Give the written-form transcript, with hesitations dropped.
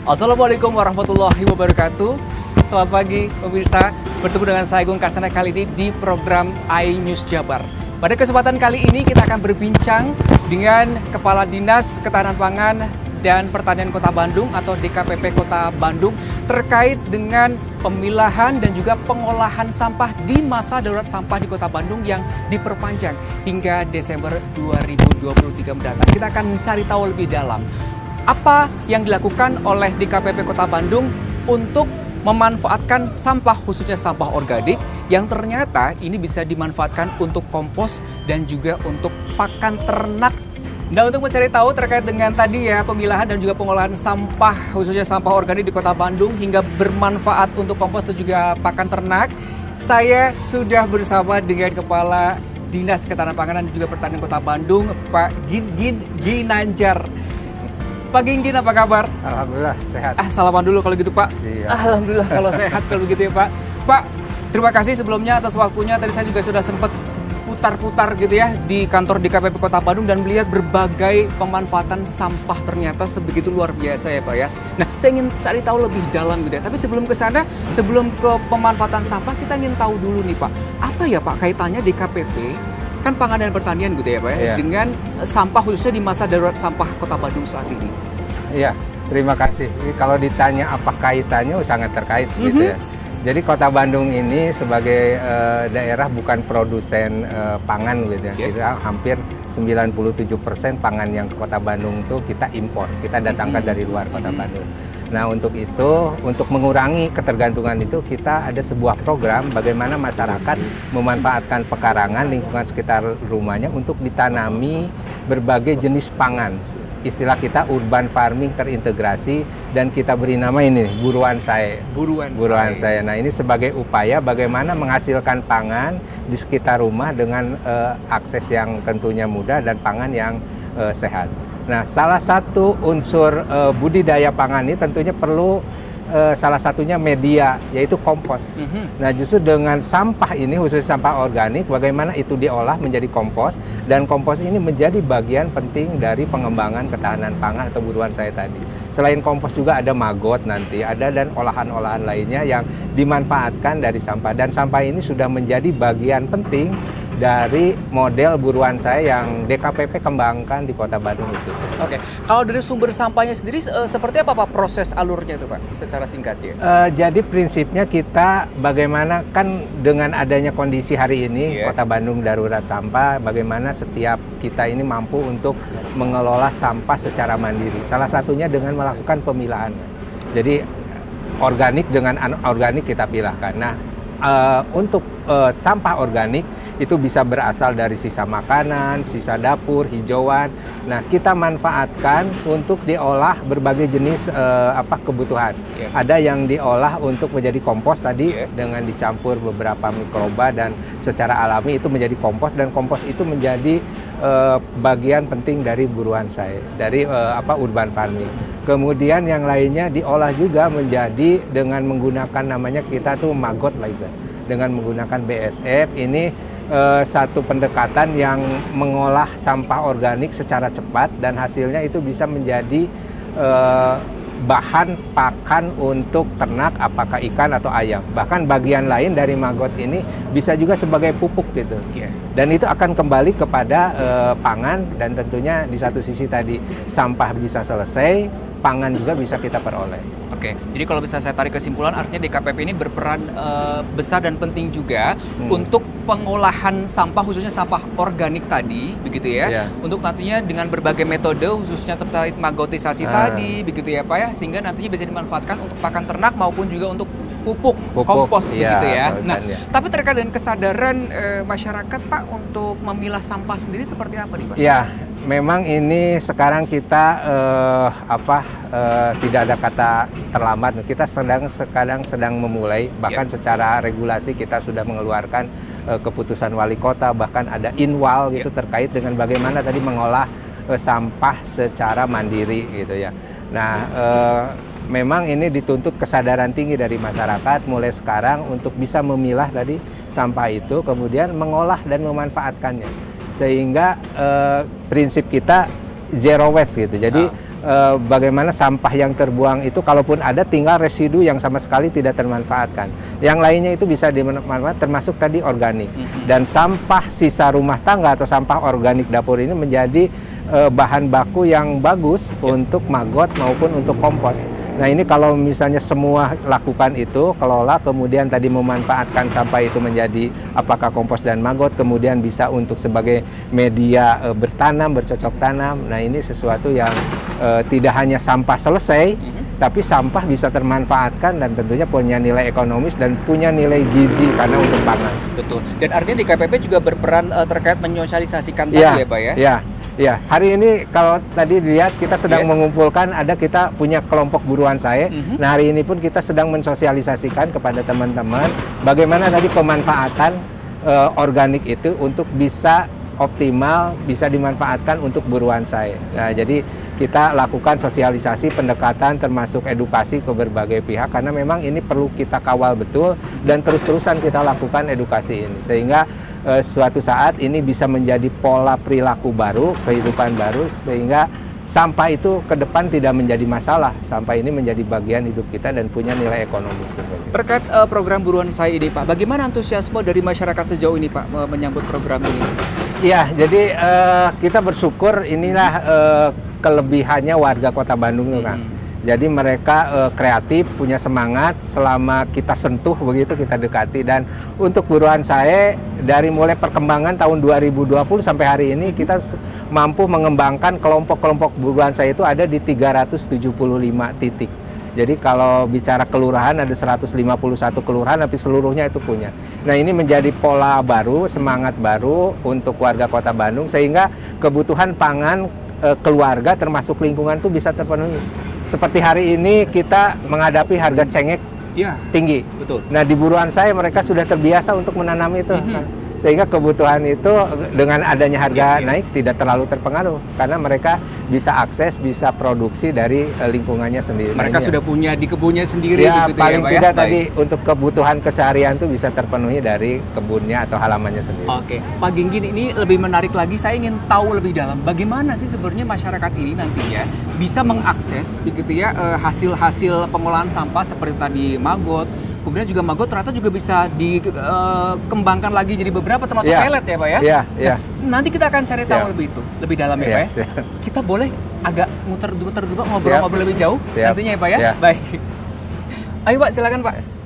Assalamualaikum warahmatullahi wabarakatuh. Selamat pagi pemirsa, bertemu dengan saya Gung Karsana kali ini di program iNews Jabar. Pada kesempatan kali ini kita akan berbincang dengan Kepala Dinas Ketahanan Pangan dan Pertanian Kota Bandung atau DKPP Kota Bandung terkait dengan pemilahan dan juga pengolahan sampah di masa darurat sampah di Kota Bandung yang diperpanjang hingga Desember 2023 mendatang. Kita akan mencari tahu lebih dalam apa yang dilakukan oleh DKPP Kota Bandung untuk memanfaatkan sampah khususnya sampah organik yang ternyata ini bisa dimanfaatkan untuk kompos dan juga untuk pakan ternak. Nah, untuk mencari tahu terkait dengan tadi ya pemilahan dan juga pengolahan sampah khususnya sampah organik di Kota Bandung hingga bermanfaat untuk kompos dan juga pakan ternak, saya sudah bersama dengan Kepala Dinas Ketahanan Pangan dan juga Pertanian Kota Bandung, Pak Gingin Ginanjar. Pak Gingin, apa kabar? Alhamdulillah sehat. Salaman dulu kalau gitu Pak. Siap. Alhamdulillah kalau sehat kalau begitu ya Pak. Pak, terima kasih sebelumnya atas waktunya. Tadi saya juga sudah sempat putar-putar gitu ya di kantor DKPP Kota Bandung dan melihat berbagai pemanfaatan sampah ternyata sebegitu luar biasa ya Pak ya. Nah, saya ingin cari tahu lebih dalam gitu ya. Tapi sebelum ke sana, sebelum ke pemanfaatan sampah, kita ingin tahu dulu nih Pak, apa ya Pak kaitannya DKPP kan pangan dan pertanian gitu ya Pak ya, dengan sampah khususnya di masa darurat sampah Kota Bandung saat ini. Iya, terima kasih. Kalau ditanya apa kaitannya, sangat terkait gitu ya. Jadi Kota Bandung ini sebagai daerah bukan produsen pangan gitu ya. Kita hampir 97% pangan yang Kota Bandung itu kita impor, kita datangkan dari luar Kota Bandung. Nah, untuk itu, untuk mengurangi ketergantungan itu, kita ada sebuah program bagaimana masyarakat memanfaatkan pekarangan lingkungan sekitar rumahnya untuk ditanami berbagai jenis pangan. Istilah kita urban farming terintegrasi dan kita beri nama ini buruan saya. Buruan saya. Nah, ini sebagai upaya bagaimana menghasilkan pangan di sekitar rumah dengan akses yang tentunya mudah dan pangan yang sehat. Nah, salah satu unsur budidaya pangan ini tentunya perlu salah satunya media, yaitu kompos. Nah, justru dengan sampah ini, khususnya sampah organik, bagaimana itu diolah menjadi kompos, dan kompos ini menjadi bagian penting dari pengembangan ketahanan pangan atau buruan saya tadi. Selain kompos juga ada maggot nanti, ada dan olahan-olahan lainnya yang dimanfaatkan dari sampah. Dan sampah ini sudah menjadi bagian penting dari model buruan saya yang DKPP kembangkan di Kota Bandung khususnya. Oke, kalau dari sumber sampahnya sendiri seperti apa Pak proses alurnya itu Pak secara singkatnya? Jadi prinsipnya kita bagaimana kan dengan adanya kondisi hari ini Kota Bandung darurat sampah, bagaimana setiap kita ini mampu untuk mengelola sampah secara mandiri. Salah satunya dengan melakukan pemilahan. Jadi organik dengan anorganik kita pilahkan. Nah, untuk sampah organik itu bisa berasal dari sisa makanan, sisa dapur, hijauan. Nah, kita manfaatkan untuk diolah berbagai jenis kebutuhan. Ada yang diolah untuk menjadi kompos tadi dengan dicampur beberapa mikroba dan secara alami itu menjadi kompos, dan kompos itu menjadi bagian penting dari buruan saya, dari urban farming. Kemudian yang lainnya diolah juga menjadi dengan menggunakan namanya kita tuh maggot laser. Dengan menggunakan BSF ini satu pendekatan yang mengolah sampah organik secara cepat dan hasilnya itu bisa menjadi bahan pakan untuk ternak, apakah ikan atau ayam. Bahkan bagian lain dari maggot ini bisa juga sebagai pupuk gitu. Dan itu akan kembali kepada pangan, dan tentunya di satu sisi tadi sampah bisa selesai, pangan juga bisa kita peroleh. Oke, jadi kalau bisa saya tarik kesimpulan, artinya DKPP ini berperan besar dan penting juga untuk pengolahan sampah, khususnya sampah organik tadi, begitu ya, untuk nantinya dengan berbagai metode, khususnya terkait magotisasi tadi, begitu ya Pak ya, sehingga nantinya bisa dimanfaatkan untuk pakan ternak maupun juga untuk pupuk kompos, begitu ya. Nah, tapi terkait dengan kesadaran masyarakat Pak untuk memilah sampah sendiri seperti apa nih Pak? Ya, memang ini sekarang kita tidak ada kata terlambat. Kita sedang memulai, bahkan secara regulasi kita sudah mengeluarkan keputusan wali kota, bahkan ada inwal gitu terkait dengan bagaimana tadi mengolah sampah secara mandiri gitu ya. Nah, memang ini dituntut kesadaran tinggi dari masyarakat mulai sekarang untuk bisa memilah tadi sampah itu, kemudian mengolah dan memanfaatkannya. Sehingga prinsip kita zero waste gitu. Jadi bagaimana sampah yang terbuang itu kalaupun ada tinggal residu yang sama sekali tidak termanfaatkan. Yang lainnya itu bisa dimanfaatkan termasuk tadi organik. Dan sampah sisa rumah tangga atau sampah organik dapur ini menjadi bahan baku yang bagus untuk maggot maupun untuk kompos. Nah ini kalau misalnya semua lakukan itu, kelola, kemudian tadi memanfaatkan sampah itu menjadi apakah kompos dan maggot, kemudian bisa untuk sebagai media bertanam, bercocok tanam. Nah ini sesuatu yang tidak hanya sampah selesai, tapi sampah bisa termanfaatkan dan tentunya punya nilai ekonomis dan punya nilai gizi karena untuk pangan. Betul. Dan artinya di KPP juga berperan terkait menyosialisasikan tadi ya Pak ya? Ya, hari ini kalau tadi dilihat kita sedang mengumpulkan, kita punya kelompok buruan saya. Nah hari ini pun kita sedang mensosialisasikan kepada teman-teman bagaimana tadi pemanfaatan organik itu untuk bisa optimal, bisa dimanfaatkan untuk buruan saya. Nah jadi kita lakukan sosialisasi, pendekatan termasuk edukasi ke berbagai pihak karena memang ini perlu kita kawal betul dan terus-terusan kita lakukan edukasi ini sehingga suatu saat ini bisa menjadi pola perilaku baru, kehidupan baru sehingga sampah itu ke depan tidak menjadi masalah. Sampah ini menjadi bagian hidup kita dan punya nilai ekonomis. Terkait program buruan saya ini Pak, bagaimana antusiasme dari masyarakat sejauh ini Pak menyambut program ini? Ya, jadi kita bersyukur inilah kelebihannya warga Kota Bandung kan. Jadi mereka kreatif, punya semangat selama kita sentuh begitu, kita dekati. Dan untuk buruan saya dari mulai perkembangan tahun 2020 sampai hari ini kita mampu mengembangkan kelompok-kelompok buruan saya itu ada di 375 titik. Jadi kalau bicara kelurahan ada 151 kelurahan tapi seluruhnya itu punya. Nah ini menjadi pola baru, semangat baru untuk warga Kota Bandung sehingga kebutuhan pangan keluarga termasuk lingkungan itu bisa terpenuhi. Seperti hari ini kita menghadapi harga cengek tinggi. Betul. Nah di buruan saya mereka sudah terbiasa untuk menanam itu. Sehingga kebutuhan itu dengan adanya harga naik tidak terlalu terpengaruh karena mereka bisa akses, bisa produksi dari lingkungannya sendiri. Mereka sudah punya di kebunnya sendiri. Ya, gitu paling ya, Pak, tidak ya? tadi untuk kebutuhan keseharian itu bisa terpenuhi dari kebunnya atau halamannya sendiri. Oke, Pak Ginggin ini lebih menarik lagi. Saya ingin tahu lebih dalam bagaimana sih sebenarnya masyarakat ini nantinya bisa mengakses begitu ya hasil-hasil pengolahan sampah seperti tadi maggot. Kemudian juga maggot ternyata juga bisa dikembangkan lagi jadi beberapa termasuk pelet ya Pak ya? Iya. Nah, nanti kita akan cari tahu lebih dalam ya Pak ya? Kita boleh agak muter dulu ngobrol-ngobrol lebih jauh nantinya ya Pak ya? Baik. Ayo Pak silakan Pak.